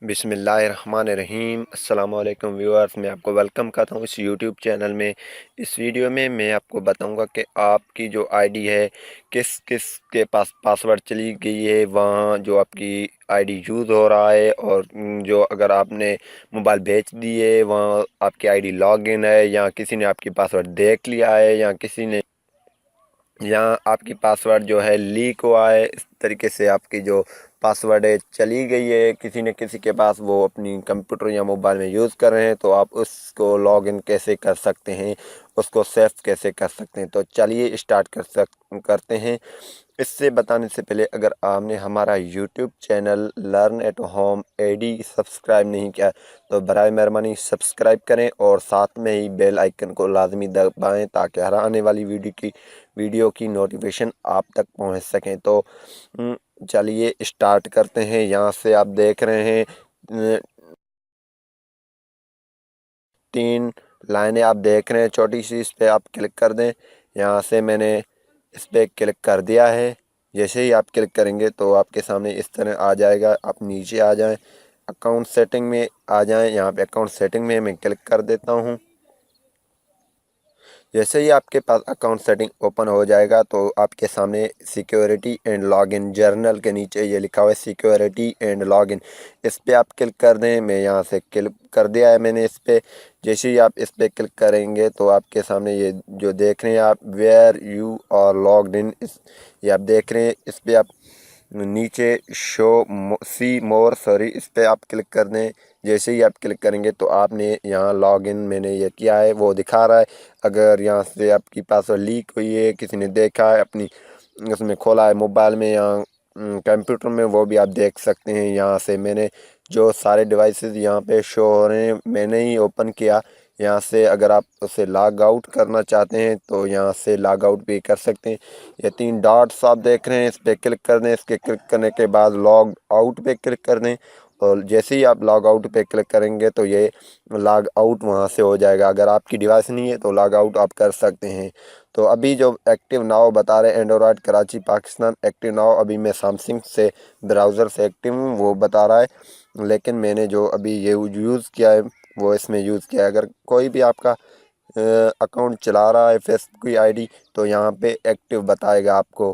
बिस्मिल्लाहिर्रहमानिर्रहीम। अस्सलाम वालेकुम व्यूअर्स, मैं आपको वेलकम करता हूँ इस यूट्यूब चैनल में। इस वीडियो में मैं आपको बताऊंगा कि आपकी जो आईडी है किस किस के पास पासवर्ड चली गई है, वहाँ जो आपकी आईडी यूज़ हो रहा है, और जो अगर आपने मोबाइल बेच दिए वहाँ आपकी आईडी लॉगिन है, या किसी ने आपकी पासवर्ड देख लिया है, या किसी ने यहाँ आपकी पासवर्ड जो है लीक हुआ है। इस तरीके से आपकी जो पासवर्ड है चली गई है किसी न किसी के पास, वो अपनी कंप्यूटर या मोबाइल में यूज़ कर रहे हैं, तो आप उसको लॉगिन कैसे कर सकते हैं, उसको सेव कैसे कर सकते हैं। तो चलिए स्टार्ट करते हैं। इससे बताने से पहले, अगर आपने हमारा YouTube channel learn at home एडी सब्सक्राइब नहीं किया तो बराए मेहरबानी सब्सक्राइब करें, और साथ में ही बेल आइकन को लाजमी दबाएं ताकि हर आने वाली वीडियो की नोटिफिकेशन आप तक पहुंच सकें। तो चलिए स्टार्ट करते हैं। यहाँ से आप देख रहे हैं 3 लाइनें आप देख रहे हैं छोटी सी, इस पर आप क्लिक कर दें। यहाँ से मैंने इस पर क्लिक कर दिया है। जैसे ही आप क्लिक करेंगे तो आपके सामने इस तरह आ जाएगा। आप नीचे आ जाएं, अकाउंट सेटिंग में आ जाएं। यहाँ पे अकाउंट सेटिंग में मैं क्लिक कर देता हूँ। जैसे ही आपके पास अकाउंट सेटिंग ओपन हो जाएगा तो आपके सामने सिक्योरिटी एंड लॉगिन जर्नल के नीचे ये लिखा हुआ है सिक्योरिटी एंड लॉगिन, इस पर आप क्लिक कर दें। मैं यहाँ से क्लिक कर दिया है मैंने इस पर। जैसे ही आप इस पर क्लिक करेंगे तो आपके सामने ये जो देख रहे हैं आप where you are logged in, ये आप देख रहे हैं। इस पर आप नीचे सी मोर सॉरी, इस पर आप क्लिक कर दें। जैसे ही आप क्लिक करेंगे तो आपने यहाँ लॉगिन मैंने ये किया है वो दिखा रहा है। अगर यहाँ से आपकी पासवर्ड लीक हुई है, किसी ने देखा है अपनी उसमें खोला है मोबाइल में या कंप्यूटर में, वो भी आप देख सकते हैं। यहाँ से मैंने जो सारे डिवाइसेस यहाँ पे शो हो रहे हैं मैंने ही ओपन किया। यहाँ से अगर आप उसे लॉग आउट करना चाहते हैं तो यहाँ से लॉग आउट भी कर सकते हैं। ये 3 डॉट्स आप देख रहे हैं, इस पर क्लिक कर दें। इसके क्लिक करने के बाद लॉग आउट पे क्लिक कर दें, और जैसे ही आप लॉग आउट पे क्लिक करेंगे तो ये लॉग आउट वहाँ से हो जाएगा। अगर आपकी डिवाइस नहीं है तो लॉग आउट आप कर सकते हैं। तो अभी जो एक्टिव नाउ बता रहे हैं Android Karachi Pakistan active now, अभी मैं सैमसंग से ब्राउज़र से एक्टिव हूँ वो बता रहा है, लेकिन मैंने जो अभी ये यूज़ किया है वो इसमें यूज़ किया है। अगर कोई भी आपका अकाउंट चला रहा है फेसबुक की आईडी तो यहाँ पे एक्टिव बताएगा आपको।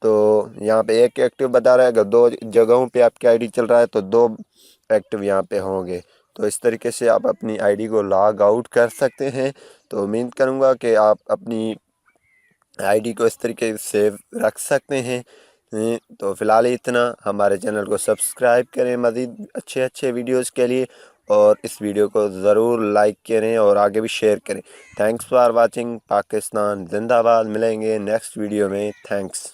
तो यहाँ पे एक एक्टिव बता रहा है, अगर 2 जगहों पे आपकी आईडी चल रहा है तो 2 एक्टिव यहाँ पे होंगे। तो इस तरीके से आप अपनी आईडी को लॉग आउट कर सकते हैं। तो उम्मीद करूँगा कि आप अपनी आईडी को इस तरीके से सेव रख सकते हैं। तो फ़िलहाल इतना। हमारे चैनल को सब्सक्राइब करें मज़ीद अच्छे अच्छे वीडियोज़ के लिए, और इस वीडियो को ज़रूर लाइक करें और आगे भी शेयर करें। Thanks for watching. पाकिस्तान जिंदाबाद। मिलेंगे नेक्स्ट वीडियो में। थैंक्स।